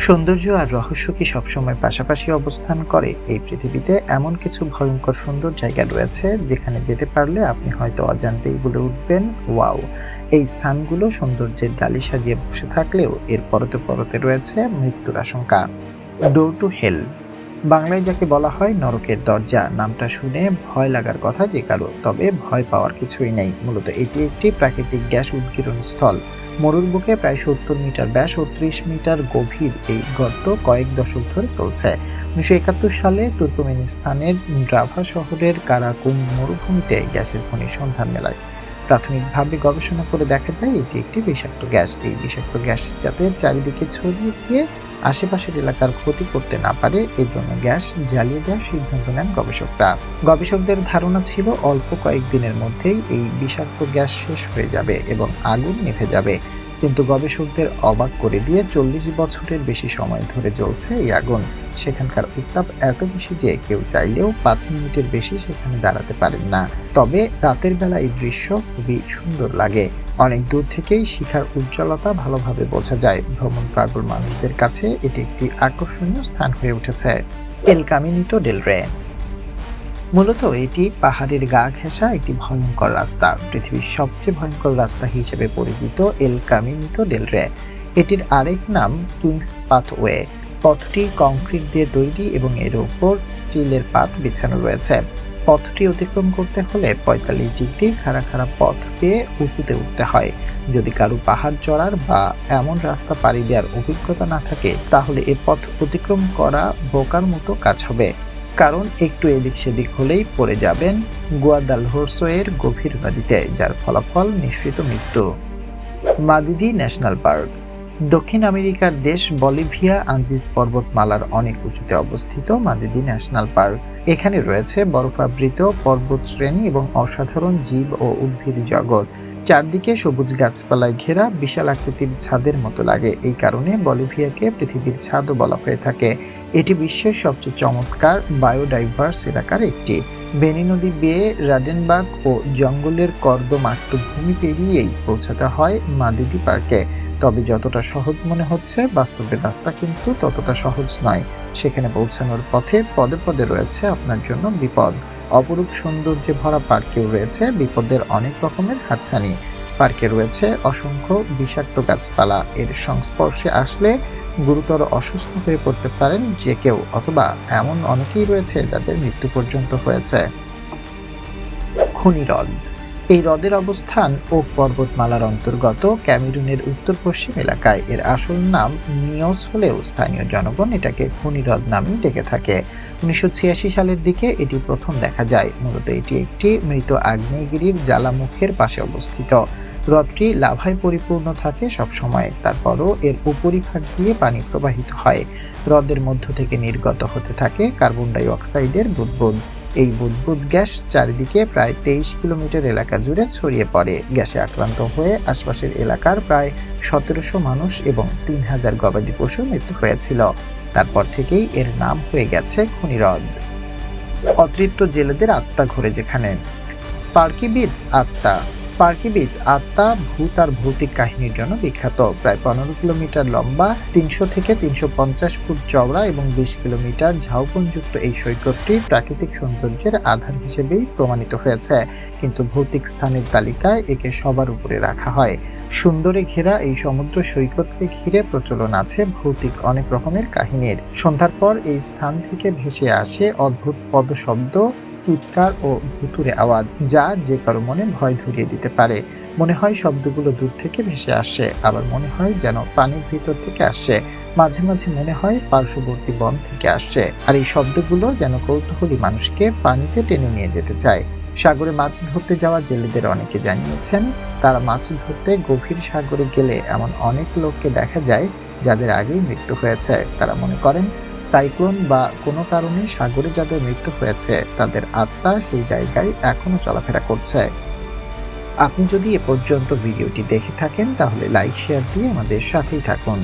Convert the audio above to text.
সৌন্দর্য আর রহস্য কি সবসময় পাশাপাশি অবস্থান করে? এই পৃথিবীতে এমন কিছু ভয়ঙ্কর সুন্দর জায়গা রয়েছে যেখানে যেতে পারলে আপনি হয়তো অজান্তেই বলে উঠবেন, ওয়াও! এই স্থানগুলো সৌন্দর্যের ডালি সাজিয়ে বসে থাকলেও এর পরতে পরতে রয়েছে মৃত্যুর আশঙ্কা। ডোর টু হেল, বাংলায় যাকে বলা হয় নরকের দরজা, নামটা শুনে ভয় লাগার কথা যে কারো, তবে ভয় পাওয়ার কিছুই নেই। মূলত এটি একটি প্রাকৃতিক গ্যাস উদ্গীরণ স্থল। মরুর বুকে প্রায় ৭০ মিটার ব্যাস ও ৩০ মিটার গভীর এই গর্ত কয়েক দশক ধরে চলছে। ১৯৭১ সালে তুর্কমেনিস্তানের ড্রাভা শহরের কারাকুম মরুভূমিতে গ্যাসের খনির সন্ধান মেলায়। প্রাথমিকভাবে গবেষণা করে দেখা যায় এটি একটি বিষাক্ত গ্যাস। এই বিষাক্ত গ্যাস যাতে চারিদিকে ছড়িয়ে গিয়ে আশেপাশের এলাকার ক্ষতি করতে না পারে, এজন্য গ্যাস জ্বালিয়ে দেওয়ার সিদ্ধান্ত নেন গবেষকরা। গবেষকদের ধারণা ছিল অল্প কয়েকদিনের মধ্যেই এই বিষাক্ত গ্যাস শেষ হয়ে যাবে এবং আগুন নিভে যাবে। কিন্তু গবেষকদের অবাক করে দিয়ে ৪০ বছরের বেশি সময় ধরে জ্বলছে এই আগুন। সেখানকার উত্তাপ এত বেশি যে কেউ চাইলেও ৫ মিনিটের বেশি সেখানে দাঁড়াতে পারেন না। তবে রাতের বেলা এই দৃশ্য খুবই সুন্দর লাগে। অনেক দূর থেকেই শিখার উজ্জ্বলতা ভালোভাবে বোঝা যায়। ভ্রমণ পাগল মানুষদের কাছে এটি একটি আকর্ষণীয় স্থান হয়ে উঠেছে। এল কামিনিতো ডেল রে, মূলত এটি পাহাড়ের গা ঘেঁষা একটি ভয়ঙ্কর রাস্তা। পৃথিবীর সবচেয়ে ভয়ঙ্কর রাস্তা হিসেবে পরিচিত এল কামিনিতো ডেল রে। এটির আরেক নাম কিংস পাথওয়ে। পথটি কংক্রিট দিয়ে তৈরি এবং এর উপর স্টিলের পাত বিছানো রয়েছে। পথটি অতিক্রম করতে হলে ৪৫ ডিগ্রি খাড়া খাড়া পথ পেয়ে উঁচুতে উঠতে হয়। যদি কারো পাহাড় চড়ার বা এমন রাস্তা পাড়ি দেওয়ার অভিজ্ঞতা না থাকে, তাহলে এ পথ অতিক্রম করা বোকার মতো কাজ হবে, কারণ একটু এদিক সেদিক হলেই পড়ে যাবেন গুয়াদালহোরসো-এর গভীর নদীতে, যার ফলাফল নিশ্চিত মৃত্যু। মাদিদি ন্যাশনাল পার্ক, দক্ষিণ আমেরিকার দেশ বলিভিয়া আন্দিজ পর্বতমালার অনেক উঁচুতে অবস্থিত মাদিদি ন্যাশনাল পার্ক। এখানে রয়েছে বরফাবৃত পর্বত শ্রেণী এবং অসাধারণ জীব ও উদ্ভিদ জগৎ। চারদিকে সবুজ গাছপালায় ঘেরা বিশাল আকৃতির ছাদের মতো লাগে। এই কারণে বলিভিয়াকে পৃথিবীর ছাদও বলা হয়ে থাকে। এটি বিশ্বের সবচেয়ে চমৎকার বায়োডাইভার্স এলাকার একটি। বেনি নদী বেয়ে রাডেনবার্গ ও জঙ্গলের কর্দমাক্ত ভূমি পেরিয়েই পৌঁছাতে হয় মাদিদি পার্কে। তবে যতটা সহজ মনে হচ্ছে, বাস্তবের রাস্তা কিন্তু ততটা সহজ নয়। সেখানে পৌঁছানোর পথে পদে পদে রয়েছে আপনার জন্য বিপদ। অপরূপ সৌন্দর্যে ভরা পার্কেও রয়েছে বিপদের অনেক রকমের হাতছানি। পার্কে রয়েছে অসংখ্য বিষাক্ত গাছপালা। এর সংস্পর্শে আসলে গুরুতর অসুস্থ হয়ে পড়তে পারেন যে কেউ, অথবা এমন অনেকেই রয়েছে যাদের মৃত্যু পর্যন্ত হয়েছে। খুনি হ্রদ, এই হ্রদের অবস্থান ওক পর্বতমালার অন্তর্গত ক্যামেরুনের উত্তর পশ্চিম এলাকায়। এর আসল নাম নিওস হলেও স্থানীয় জনগণ এটাকে খুনি হ্রদ নামেই ডেকে থাকে। ১৯৮৬ সালের দিকে এটি প্রথম দেখা যায়। মূলত এটি একটি মৃত আগ্নেয়গিরির জ্বালামুখের পাশে অবস্থিত। হ্রদটি লাভায় পরিপূর্ণ থাকে সবসময়, তারপরও এর উপরিভাগ দিয়ে পানি প্রবাহিত হয়। হ্রদের মধ্য থেকে নির্গত হতে থাকে কার্বন ডাই অক্সাইডের বুদবুদ। এই বুদবুদ গ্যাস চারিদিকে প্রায় ২৩ কিলোমিটার এলাকা জুড়ে ছড়িয়ে পড়ে। গ্যাসে আক্রান্ত হয়ে আশপাশের এলাকার প্রায় ১৭০০ মানুষ এবং ৩,০০০ গবাদি পশু মৃত্যু হয়েছিল। তারপর থেকেই এর নাম হয়ে গেছে খুনি হ্রদ। অতৃপ্ত জেলেদের আত্মা ঘোরে যেখানে, পার্কি বিচ আত্মা। পার্কি বিচ আত্মা ভূত আর ভৌতিক কাহিনীর জন্য বিখ্যাত। প্রায় ১৫ কিলোমিটার লম্বা, ৩০০ থেকে ৩৫০ ফুট চওড়া এবং ২০ কিলোমিটার ঝাউবনযুক্ত এই সৈকতটি প্রাকৃতিক সৌন্দর্যের আধার হিসেবেই প্রমাণিত হয়েছে, কিন্তু ভৌতিক স্থানের তালিকায় একে সবার উপরে রাখা হয়। সুন্দরে ঘেরা এই সমুদ্র সৈকতকে ঘিরে প্রচলন আছে ভৌতিক অনেক রকমের কাহিনীর। সন্ধ্যার পর এই স্থান থেকে ভেসে আসে অদ্ভুত পদশব্দ, চিৎকার ও ভুতুড়ে আওয়াজ, যা যে কারো মনে ভয় ধরিয়ে দিতে পারে। মনে হয় শব্দগুলো দূর থেকে ভেসে আসে, আবার মনে হয় যেন পানির ভিতর থেকে আসে। মাঝে মাঝে মনে হয় পার্শ্ববর্তী বন থেকে আসছে, আর এই শব্দগুলো যেন কৌতূহলী মানুষকে পানিতে টেনে নিয়ে যেতে চায়। সাগরে মাছ ধরতে যাওয়া জেলেদের অনেকে জানিয়েছেন, তারা মাছ ধরতে গভীর সাগরে গেলে এমন অনেক লোককে দেখা যায় যাদের আগেই মৃত্যু হয়েছে। তারা মনে করেন সাইক্লোন বা কোনো কারণে সাগরে যাদের মৃত্যু হয়েছে তাদের আত্মা সেই জায়গায় এখনো চলাফেরা করছে। আপনি যদি এ পর্যন্ত ভিডিওটি দেখে থাকেন তাহলে লাইক শেয়ার দিয়ে আমাদের সাথেই থাকুন।